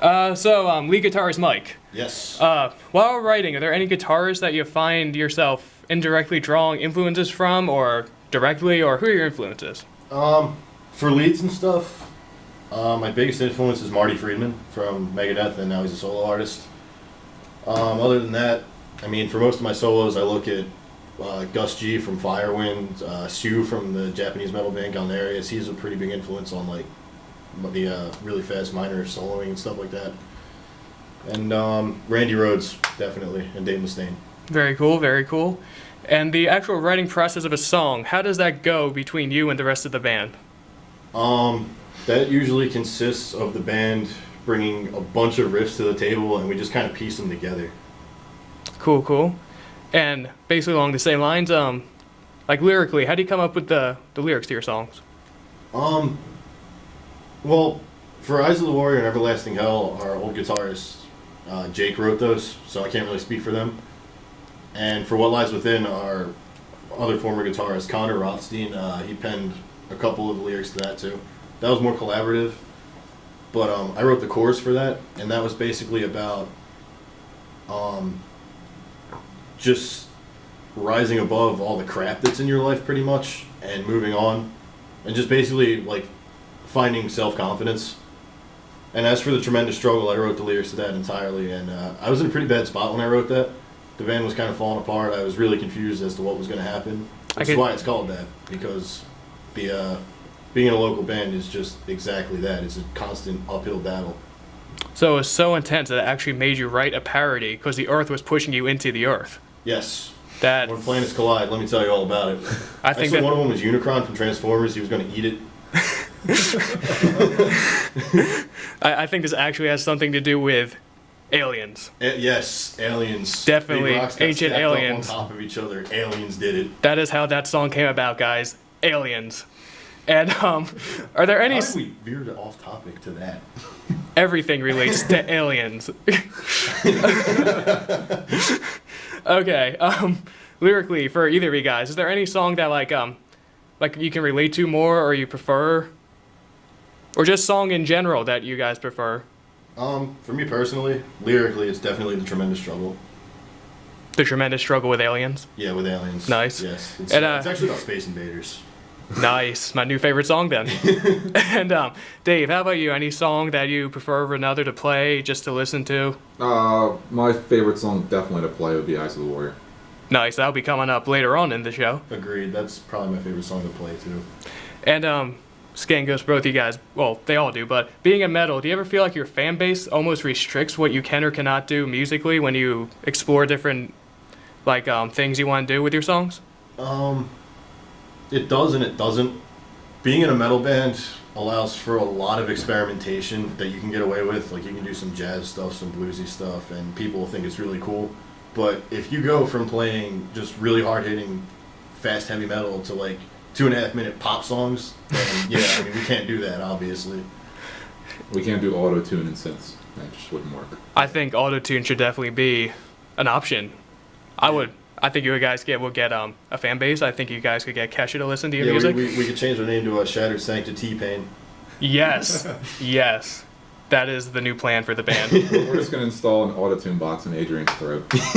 Lead guitarist Mike. Yes. While writing, are there any guitarists that you find yourself indirectly drawing influences from, or directly, or who are your influences? For leads and stuff, my biggest influence is Marty Friedman from Megadeth, and now he's a solo artist. Other than that, I mean, for most of my solos, I look at Gus G from Firewind, Sue from the Japanese metal band Galnerius. He's a pretty big influence on like the really fast minor soloing and stuff like that. And Randy Rhoads, definitely, and Dave Mustaine. Very cool, very cool. And the actual writing process of a song, how does that go between you and the rest of the band? That usually consists of the band bringing a bunch of riffs to the table, and we just kind of piece them together. Cool, cool. And basically along the same lines, like lyrically, how do you come up with the lyrics to your songs? Well, for Eyes of the Warrior and Everlasting Hell, our old guitarist, Jake, wrote those, so I can't really speak for them. And for What Lies Within, our other former guitarist, Connor Rothstein, he penned a couple of the lyrics to that too. That was more collaborative, but I wrote the chorus for that, and that was basically about just rising above all the crap that's in your life pretty much, and moving on, and just basically like finding self-confidence. And as for the Tremendous Struggle, I wrote the lyrics to that entirely, and I was in a pretty bad spot when I wrote that. The band was kind of falling apart. I was really confused as to what was going to happen, which is why it's called that, because the being in a local band is just exactly that. It's a constant uphill battle. So it was so intense that it actually made you write a parody because the Earth was pushing you into the Earth. When planets collide, let me tell you all about it. I think one of them was Unicron from Transformers. He was going to eat it. I think this actually has something to do with aliens. Yes, aliens. Definitely ancient aliens. Up on top of each other. Aliens did it. That is how that song came about, guys. Aliens. And are there any? How did we veered off topic to that? Everything relates to aliens. Okay. Lyrically, for either of you guys, is there any song that like you can relate to more, or you prefer, or just song in general that you guys prefer? For me personally, lyrically, it's definitely The Tremendous Struggle. The Tremendous Struggle with Aliens? Yeah, with aliens. Nice. Yes. It's actually about Space Invaders. Nice. My new favorite song then. And Dave, how about you? Any song that you prefer over another to play, just to listen to? My favorite song definitely to play would be Eyes of the Warrior. Nice. That'll be coming up later on in the show. Agreed. That's probably my favorite song to play too. And Scan goes for both of you guys. Well, they all do, but being a metal, do you ever feel like your fan base almost restricts what you can or cannot do musically when you explore different things you want to do with your songs? It does and it doesn't. Being in a metal band allows for a lot of experimentation that you can get away with. Like, you can do some jazz stuff, some bluesy stuff, and people will think it's really cool. But if you go from playing just really hard-hitting, fast, heavy metal to like 2.5-minute pop songs, then yeah, I mean, we can't do that, obviously. We can't do auto-tune and synths. That just wouldn't work. I think auto-tune should definitely be an option. I think you guys will get a fan base. I think you guys could get Kesha to listen to your music. We could change our name to a Shattered Sanctity Pain. Yes. Yes. That is the new plan for the band. We're just going to install an auto-tune box in Adrian's throat. He's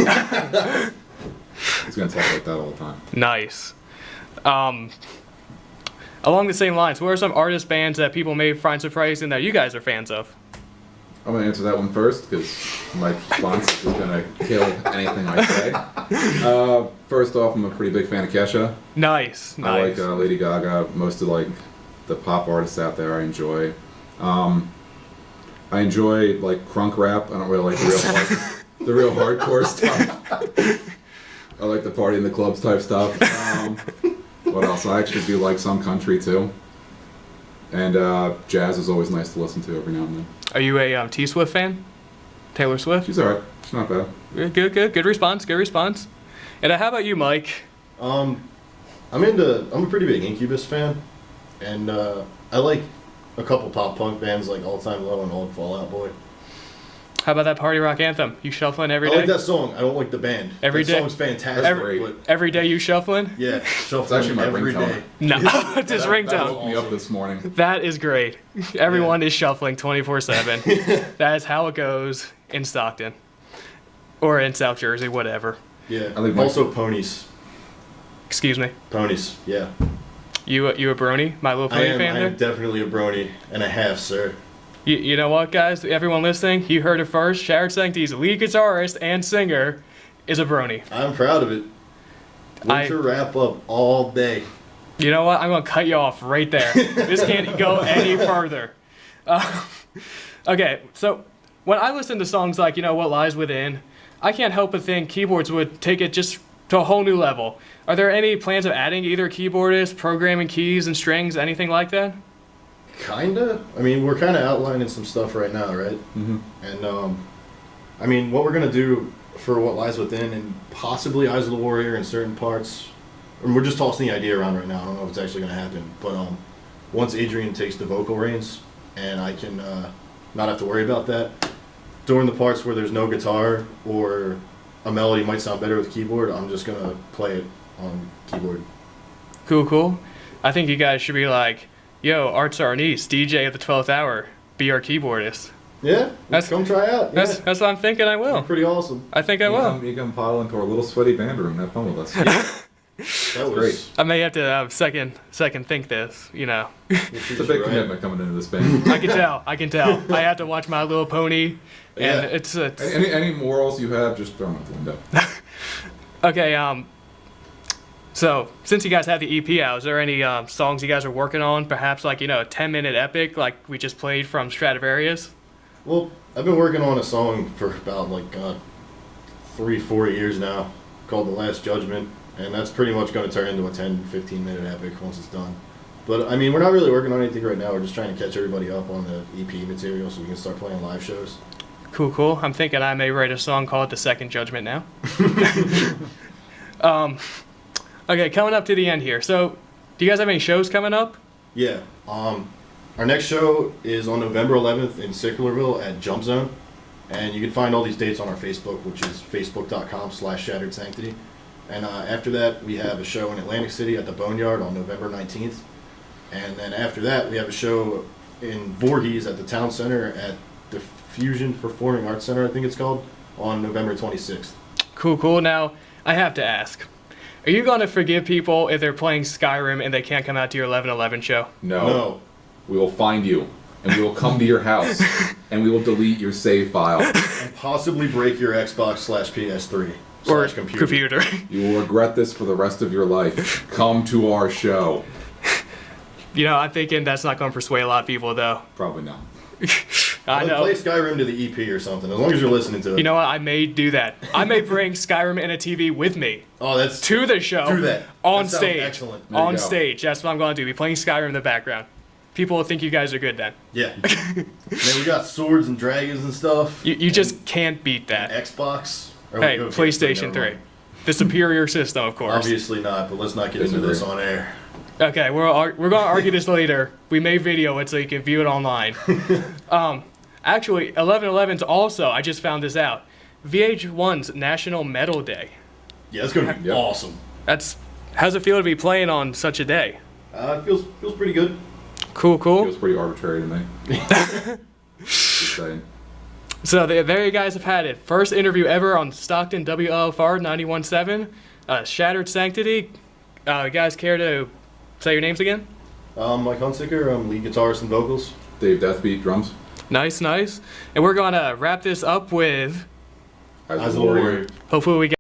going to talk like that all the time. Nice. Along the same lines, what are some artist bands that people may find surprising that you guys are fans of? I'm going to answer that one first, because my response is going to kill anything I say. First off, I'm a pretty big fan of Kesha. Nice. I like Lady Gaga. Most of the pop artists out there I enjoy. I enjoy crunk rap. I don't really like the real hardcore stuff. I like the party in the clubs type stuff. What else? I actually do like some country too. And jazz is always nice to listen to every now and then. Are you a T Swift fan? Taylor Swift? She's alright. She's not bad. Good response. Good response. And how about you, Mike? I'm a pretty big Incubus fan, and I like a couple pop punk bands like All Time Low and Old Fall Out Boy. How about that party rock anthem? You shuffling every I day? like that song. I don't like the band. Every that day? song's fantastic. Every- but Every day you shuffling? yeah, It's shuffling actually my every ringtone. day. No, it's his That ringtone. woke me up this morning. That is great. Everyone is shuffling 24/7. That is how it goes in Stockton. Or in South Jersey, whatever. Yeah. I think my- Also ponies. Excuse me. Ponies. Yeah. You a brony? My Little Pony fan I there? am definitely a brony and a half, sir. You know what, guys? Everyone listening, you heard it first. Shattered Sanctity's lead guitarist and singer is a brony. I'm proud of it. Winter wrap up all day. You know what? I'm going to cut you off right there. This can't go any further. Okay, so when I listen to songs like, What Lies Within, I can't help but think keyboards would take it just to a whole new level. Are there any plans of adding either keyboardists, programming keys and strings, anything like that? Kinda. I mean, we're kind of outlining some stuff right now, right? Mm-hmm. And I mean, what we're gonna do for What Lies Within and possibly Eyes of the Warrior in certain parts, and we're just tossing the idea around right now. I don't know if it's actually gonna happen, but once Adrian takes the vocal reins and I can not have to worry about that during the parts where there's no guitar or a melody might sound better with keyboard, I'm just gonna play it on keyboard. Cool. I think you guys should be like, yo, Art's our niece, DJ at the 12th hour, be our keyboardist. Yeah, That's- come try out. Yeah. That's what I'm thinking I will. Pretty awesome. I think I will. You can pile into our little sweaty band room and have fun with us. That was Great. I may have to second think this, It's a big commitment coming into this band. I can tell. I have to watch My Little Pony, and Yeah. it's Any morals you have, just throw them out the window. okay. So since you guys have the EP out, is there any songs you guys are working on? Perhaps like a 10-minute epic like we just played from Stradivarius. Well, I've been working on a song for about 3-4 years now called The Last Judgment, and that's pretty much going to turn into a 10-15 minute epic once it's done. But I mean, we're not really working on anything right now. We're just trying to catch everybody up on the EP material so we can start playing live shows. Cool. I'm thinking I may write a song called The Second Judgment now. Okay, coming up to the end here. So, do you guys have any shows coming up? Yeah. Our next show is on November 11th in Sicklerville at Jump Zone. And you can find all these dates on our Facebook, which is facebook.com/Shattered Sanctity. And after that, we have a show in Atlantic City at the Boneyard on November 19th. And then after that, we have a show in Voorhees at the Town Center at the Fusion Performing Arts Center, I think it's called, on November 26th. Cool. Now, I have to ask. Are you going to forgive people if they're playing Skyrim and they can't come out to your 11/11 show? No. We will find you, and we will come to your house, and we will delete your save file. And possibly break your Xbox/PS3 Or computer. You will regret this for the rest of your life. Come to our show. I'm thinking that's not going to persuade a lot of people, though. Probably not. I know. Play Skyrim to the EP or something, as long as you're listening to it. You know what? I may do that. I may bring Skyrim and a TV with me Oh, that's to the show. Do that. On That sounds stage. excellent. There you On go. stage. That's what I'm going to do. Be playing Skyrim in the background. People will think you guys are good then. Yeah. Man, we got swords and dragons and stuff. You just can't beat that. Xbox. Or Hey, okay, PlayStation never 3. mind. The superior system, of course. Obviously not, but let's not get into this on air. Okay, we're going to argue this later. We may video it so you can view it online. Actually, 11/11's also, I just found this out, VH1's National Metal Day. Yeah, it's gonna be Yep. awesome. How's it feel to be playing on such a day? It feels pretty good. Cool. Feels pretty arbitrary to me. Just saying. So there you guys have had it. First interview ever on Stockton WLFR 91.7. Shattered Sanctity. You guys care to say your names again? Mike Hunsicker, I'm lead guitarist and vocals. Dave Deathbeat, drums. Nice. And we're going to wrap this up with, Eyes Eyes of of the the Warrior. Warrior. hopefully we get